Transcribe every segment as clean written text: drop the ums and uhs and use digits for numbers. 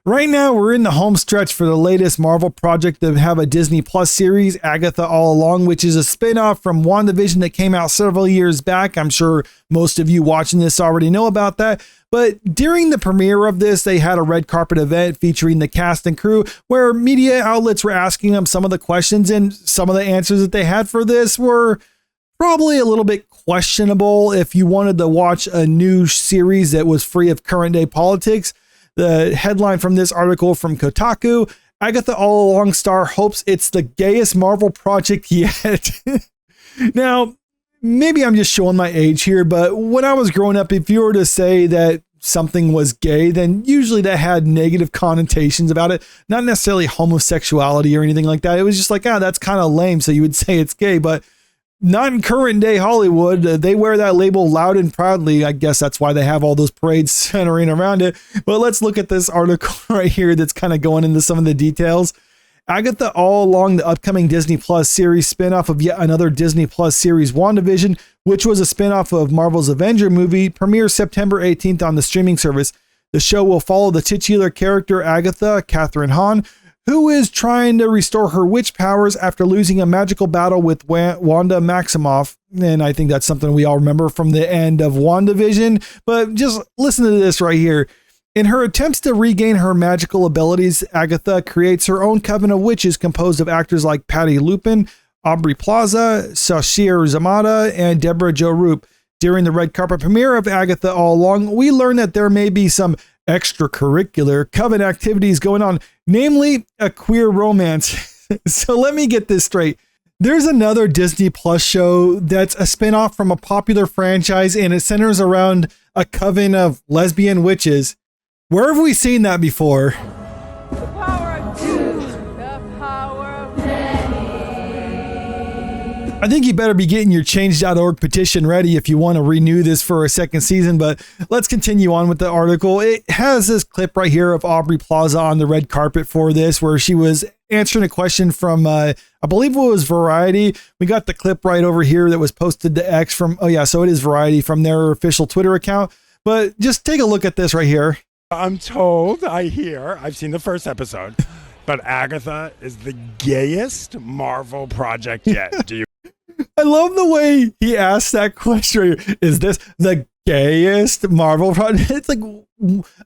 Right now, we're in the home stretch for the latest Marvel project to have a Disney Plus series, Agatha All Along, which is a spin-off from WandaVision that came out several years back. I'm sure most of you watching this already know about that. But during the premiere of this, they had a red carpet event featuring the cast and crew where media outlets were asking them some of the questions, and some of the answers that they had for this were probably a little bit questionable if you wanted to watch a new series that was free of current day politics. The headline from this article from Kotaku: Agatha All Along star hopes it's the gayest Marvel project yet. Now, maybe I'm just showing my age here, but when I was growing up, if you were to say that something was gay, then usually that had negative connotations about it. Not necessarily homosexuality or anything like that. It was just like, that's kind of lame, so you would say it's gay, but not in current day Hollywood. They wear that label loud and proudly. I guess that's why they have all those parades centering around it. But let's look at this article right here that's kind of going into some of the details. Agatha All Along, the upcoming Disney Plus series spinoff of yet another Disney Plus series, WandaVision, which was a spinoff of Marvel's Avenger movie, premieres September 18th on the streaming service. The show will follow the titular character Agatha, Catherine Hahn, who is trying to restore her witch powers after losing a magical battle with Wanda Maximoff. And I think that's something we all remember from the end of WandaVision. But just listen to this right here. In her attempts to regain her magical abilities, Agatha creates her own coven of witches composed of actors like Patti Lupin, Aubrey Plaza, Sashir Zamata, and Deborah Jo Rupp. During the red carpet premiere of Agatha All Along, we learn that there may be some extracurricular coven activities going on, namely a queer romance. So let me get this straight. There's another Disney Plus show that's a spinoff from a popular franchise, and it centers around a coven of lesbian witches. Where have we seen that before? The power of two, the power of many. I think you better be getting your change.org petition ready if you want to renew this for a second season, but let's continue on with the article. It has this clip right here of Aubrey Plaza on the red carpet for this, where she was answering a question from, I believe it was Variety. We got the clip right over here that was posted to X from, so it is Variety, from their official Twitter account. But just take a look at this right here. I'm told, I've seen the first episode, but Agatha is the gayest Marvel project yet. Do you? I love the way he asked that question. Is this the gayest Marvel project? It's like,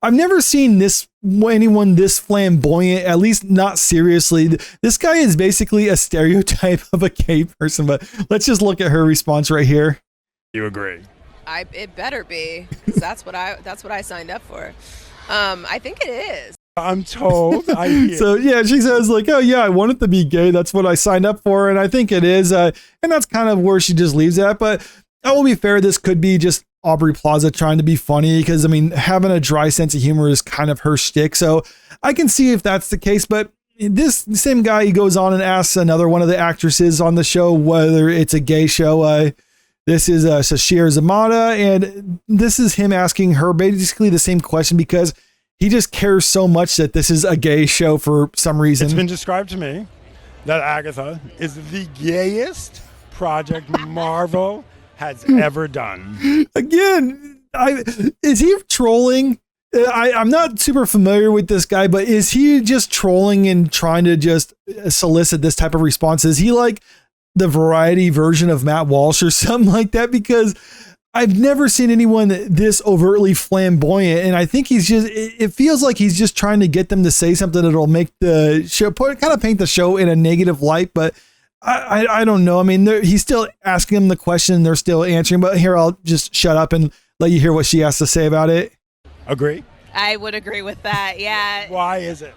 I've never seen anyone this flamboyant, at least not seriously. This guy is basically a stereotype of a gay person, but let's just look at her response right here. You agree? It better be, 'cause that's what I signed up for. I think it is. I'm told. So yeah, she says like, I want it to be gay. That's what I signed up for, and I think it is. And that's kind of where she just leaves that. But I will be fair, this could be just Aubrey Plaza trying to be funny, because I mean, having a dry sense of humor is kind of her shtick. So I can see if that's the case. But this same guy, he goes on and asks another one of the actresses on the show whether it's a gay show. This is Sashir Zamata, and this is him asking her basically the same question, because he just cares so much that this is a gay show for some reason. It's been described to me that Agatha is the gayest project Marvel has ever done. Again, is he trolling? I'm not super familiar with this guy, but is he just trolling and trying to just solicit this type of response? Is he like the Variety version of Matt Walsh or something like that? Because I've never seen anyone this overtly flamboyant, and I think it feels like he's just trying to get them to say something that'll make the show, kind of paint the show in a negative light. But I don't know. I mean, he's still asking them the question, and they're still answering. But here, I'll just shut up and let you hear what she has to say about it. Agree? I would agree with that. Yeah. Why is it?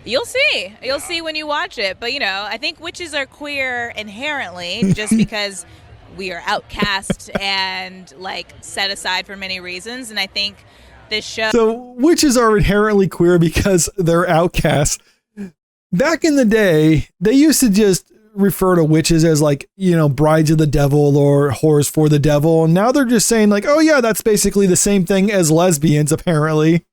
You'll see. You'll see when you watch it. But, I think witches are queer inherently, just because we are outcast and set aside for many reasons. And I think this show. So witches are inherently queer because they're outcasts. Back in the day, they used to just refer to witches as brides of the devil or whores for the devil. And now they're just saying that's basically the same thing as lesbians, apparently.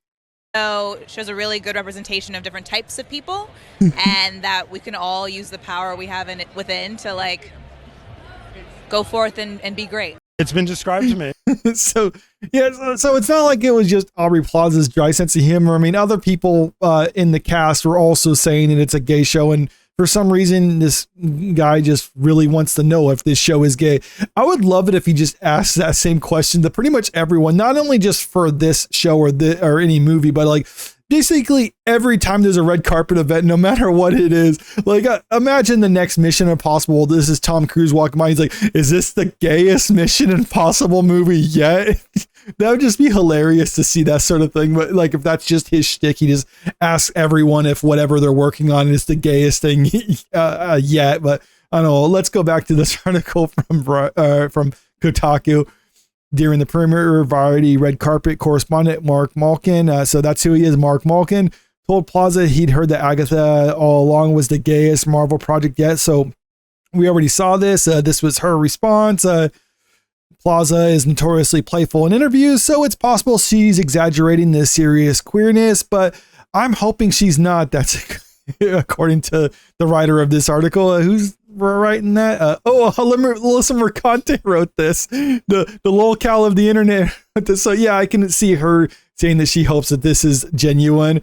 So it shows a really good representation of different types of people and that we can all use the power we have within to go forth and be great. It's been described to me. So it's not like it was just Aubrey Plaza's dry sense of humor. I mean, other people in the cast were also saying that it's a gay show, and for some reason, this guy just really wants to know if this show is gay. I would love it if he just asked that same question to pretty much everyone, not only just for this show or any movie, but like basically every time there's a red carpet event, no matter what it is. Like, imagine the next Mission Impossible. This is Tom Cruise walking by. He's like, is this the gayest Mission Impossible movie yet? That would just be hilarious to see that sort of thing. But like, if that's just his shtick, he just asks everyone if whatever they're working on is the gayest thing yet. But I don't know. Let's go back to this article from Kotaku. During the premiere, Variety red carpet correspondent Mark Malkin, so that's who he is, Mark Malkin, told Plaza he'd heard that Agatha All Along was the gayest Marvel project yet. So we already saw this. This was her response. Plaza is notoriously playful in interviews, so it's possible she's exaggerating the serious queerness, but I'm hoping she's not. That's according to the writer of this article. Who's writing that? Melissa Mercante wrote this, the lolcow of the internet. So yeah, I can see her saying that she hopes that this is genuine.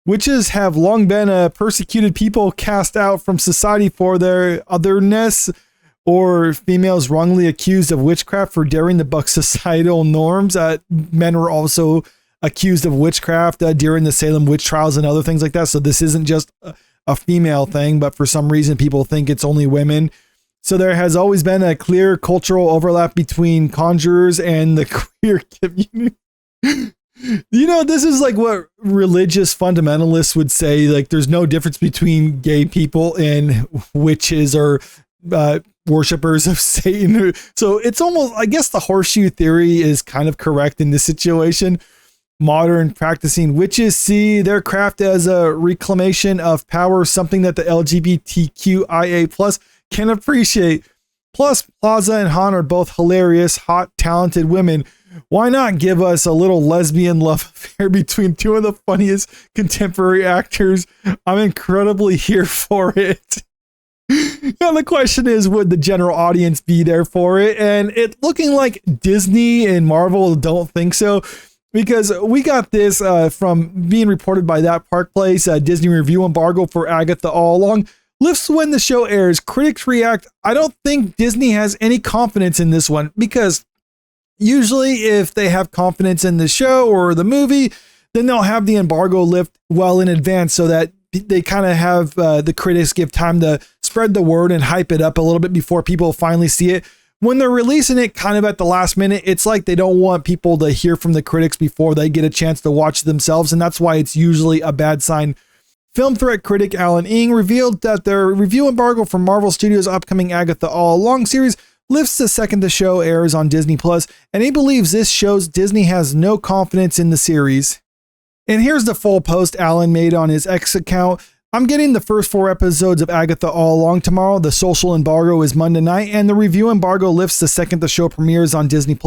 Witches have long been persecuted people cast out from society for their otherness, or females wrongly accused of witchcraft for daring to buck societal norms. Men were also accused of witchcraft during the Salem witch trials and other things like that. So this isn't just a female thing, but for some reason people think it's only women. So there has always been a clear cultural overlap between conjurers and the queer community. You know, this is like what religious fundamentalists would say. Like, there's no difference between gay people and witches or worshippers of Satan. So it's almost, I guess the horseshoe theory is kind of correct in this situation. Modern practicing witches see their craft as a reclamation of power, something that the LGBTQIA plus can appreciate. Plus, Plaza and Han are both hilarious, hot, talented women. Why not give us a little lesbian love affair between two of the funniest contemporary actors? I'm incredibly here for it. Now the question is, would the general audience be there for it? And it looking like Disney and Marvel don't think so. Because we got this from being reported by That Park Place, Disney review embargo for Agatha All Along lifts when the show airs. Critics react, I don't think Disney has any confidence in this one, because usually if they have confidence in the show or the movie, then they'll have the embargo lift well in advance so that they kind of have the critics give time to spread the word and hype it up a little bit before people finally see it. When they're releasing it kind of at the last minute, it's like they don't want people to hear from the critics before they get a chance to watch themselves, and that's why it's usually a bad sign. Film threat critic Alan Ng revealed that their review embargo for Marvel Studios' upcoming Agatha All Along series lifts the second the show airs on Disney+, and he believes this shows Disney has no confidence in the series. And here's the full post Alan made on his X account. I'm getting the first 4 episodes of Agatha All Along tomorrow. The social embargo is Monday night, and the review embargo lifts the second the show premieres on Disney+.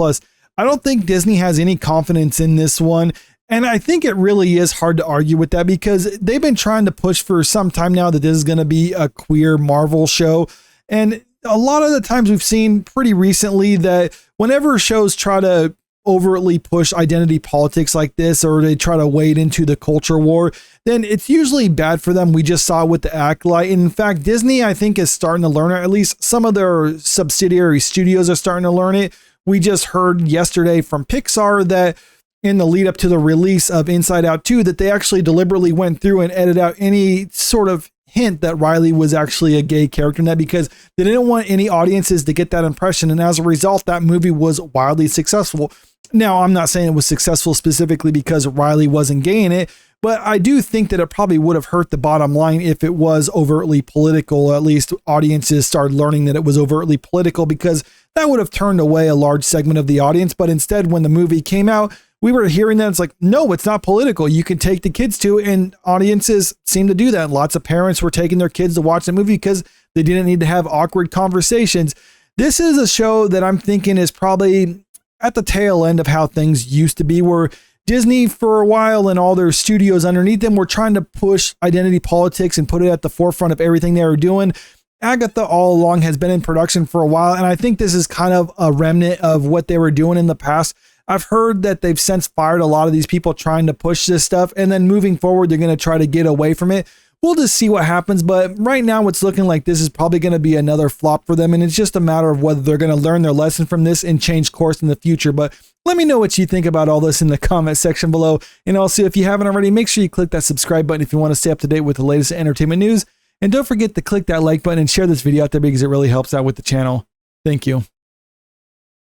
I don't think Disney has any confidence in this one, and I think it really is hard to argue with that, because they've been trying to push for some time now that this is going to be a queer Marvel show. And a lot of the times we've seen pretty recently that whenever shows try to overtly push identity politics like this, or they try to wade into the culture war, then it's usually bad for them. We just saw with the Acolyte. In fact, Disney, I think, is starting to learn it. At least some of their subsidiary studios are starting to learn it. We just heard yesterday from Pixar that in the lead up to the release of Inside Out 2, that they actually deliberately went through and edited out any sort of hint that Riley was actually a gay character in that, because they didn't want any audiences to get that impression. And as a result, that movie was wildly successful. Now, I'm not saying it was successful specifically because Riley wasn't gay in it, but I do think that it probably would have hurt the bottom line if it was overtly political. At least audiences started learning that it was overtly political, because that would have turned away a large segment of the audience. But instead, when the movie came out, we were hearing that it's like, no, it's not political. You can take the kids to it, and audiences seem to do that. Lots of parents were taking their kids to watch the movie because they didn't need to have awkward conversations. This is a show that I'm thinking is probably at the tail end of how things used to be, where Disney for a while and all their studios underneath them were trying to push identity politics and put it at the forefront of everything they were doing. Agatha All Along has been in production for a while, and I think this is kind of a remnant of what they were doing in the past. I've heard that they've since fired a lot of these people trying to push this stuff, and then moving forward, they're going to try to get away from it. We'll just see what happens, but right now it's looking like this is probably going to be another flop for them, and it's just a matter of whether they're going to learn their lesson from this and change course in the future. But let me know what you think about all this in the comment section below, and also if you haven't already, make sure you click that subscribe button if you want to stay up to date with the latest entertainment news, and don't forget to click that like button and share this video out there because it really helps out with the channel. Thank you.